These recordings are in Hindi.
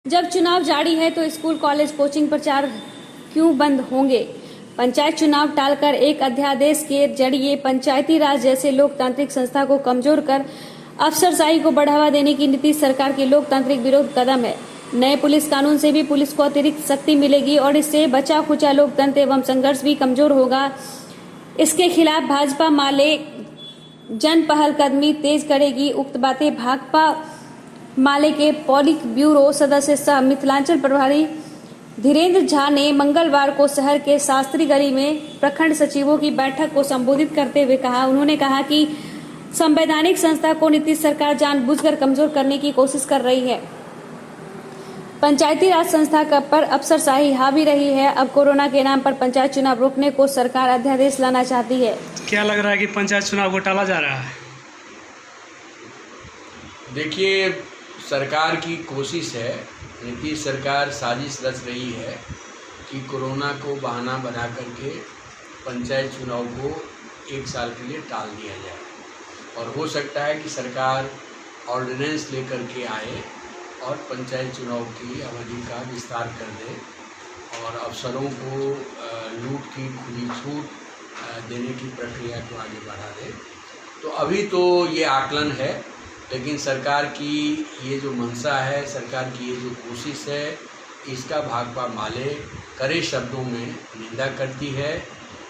जब चुनाव जारी है तो स्कूल कॉलेज कोचिंग प्रचार क्यों बंद होंगे? पंचायत चुनाव टालकर एक अध्यादेश के जरिए पंचायती राज जैसे लोकतांत्रिक संस्था को कमजोर कर अफसरशाही को बढ़ावा देने की नीतीश सरकार की लोकतांत्रिक विरोध कदम है। नए पुलिस कानून से भी पुलिस को अतिरिक्त शक्ति मिलेगी और इससे बचा खुचा लोकतंत्र एवं संघर्ष भी कमजोर होगा। इसके खिलाफ भाजपा माले जन पहलकदमी तेज करेगी। उक्त बातें भाकपा माले के पॉलिट ब्यूरो सदस्य सह मिथिलांचल प्रभारी धीरेन्द्र झा ने मंगलवार को शहर के शास्त्री गली में प्रखंड सचिवों की बैठक को संबोधित करते हुए कहा। उन्होंने कहा कि संवैधानिक संस्था को नीतीश सरकार जानबूझकर कमजोर करने की कोशिश कर रही है। पंचायती राज संस्था पर अफसरशाही हावी रही है। अब कोरोना के नाम पर पंचायत चुनाव रोकने को सरकार अध्यादेश लाना चाहती है। क्या लग रहा है कि पंचायत चुनाव को टाला जा रहा है? देखिए, सरकार की कोशिश है, नीतीश सरकार साजिश रच रही है कि कोरोना को बहाना बना करके पंचायत चुनाव को 1 साल के लिए टाल दिया जाए। और हो सकता है कि सरकार ऑर्डिनेंस लेकर के आए और पंचायत चुनाव की अवधि का विस्तार कर दे और अफसरों को लूट की खुली छूट देने की प्रक्रिया को आगे बढ़ा दे। तो अभी तो ये आकलन है, लेकिन सरकार की ये जो मंशा है, सरकार की ये जो कोशिश है, इसका भाकपा माले कड़े शब्दों में निंदा करती है।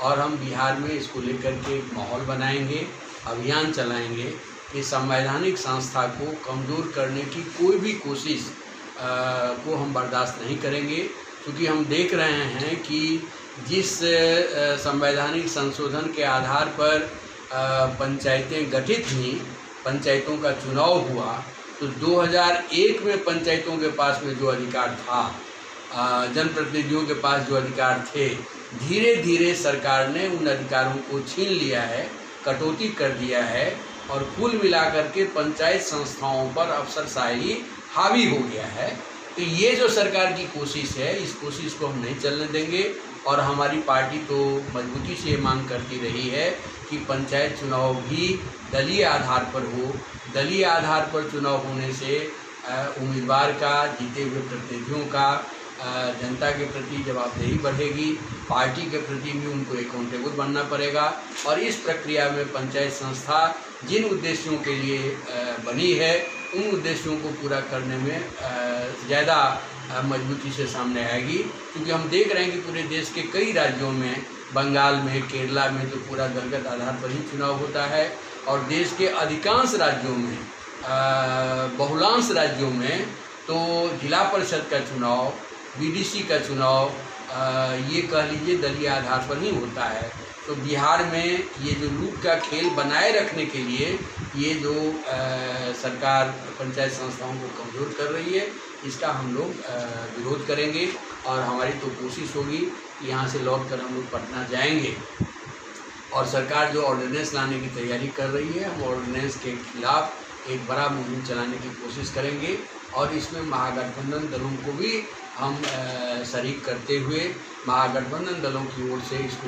और हम बिहार में इसको लेकर के एक माहौल बनाएंगे, अभियान चलाएंगे कि संवैधानिक संस्था को कमज़ोर करने की कोई भी कोशिश को हम बर्दाश्त नहीं करेंगे। क्योंकि हम देख रहे हैं कि जिस संवैधानिक संशोधन के आधार पर पंचायतें गठित हुई, पंचायतों का चुनाव हुआ, तो 2001 में पंचायतों के पास में जो अधिकार था, जनप्रतिनिधियों के पास जो अधिकार थे, धीरे धीरे सरकार ने उन अधिकारों को छीन लिया है, कटौती कर दिया है और कुल मिलाकर के पंचायत संस्थाओं पर अफसरशाही हावी हो गया है। तो ये जो सरकार की कोशिश है, इस कोशिश को हम नहीं चलने देंगे। और हमारी पार्टी तो मजबूती से मांग करती रही है कि पंचायत चुनाव भी दलीय आधार पर हो। दलीय आधार पर चुनाव होने से उम्मीदवार का, जीते हुए प्रतिनिधियों का जनता के प्रति जवाबदेही बढ़ेगी, पार्टी के प्रति भी उनको अकाउंटेबल बनना पड़ेगा। और इस प्रक्रिया में पंचायत संस्था जिन उद्देश्यों के लिए बनी है, उन उद्देश्यों को पूरा करने में ज़्यादा मजबूती से सामने आएगी। क्योंकि हम देख रहे हैं कि पूरे देश के कई राज्यों में, बंगाल में, केरला में तो पूरा दलगत आधार पर ही चुनाव होता है। और देश के अधिकांश राज्यों में, बहुलांश राज्यों में तो जिला परिषद का चुनाव, बीडीसी का चुनाव, ये कह लीजिए दलीय आधार पर ही होता है। तो बिहार में ये जो लूट का खेल बनाए रखने के लिए ये जो सरकार पंचायत संस्थाओं को कमज़ोर कर रही है, इसका हम लोग विरोध करेंगे। और हमारी तो कोशिश होगी कि यहाँ से लौट कर हम लोग पटना जाएंगे और सरकार जो ऑर्डिनेंस लाने की तैयारी कर रही है, हम ऑर्डिनेंस के खिलाफ एक बड़ा मुहिम चलाने की कोशिश करेंगे। और इसमें महागठबंधन दलों को भी हम शरीक करते हुए महागठबंधन दलों की ओर से इसको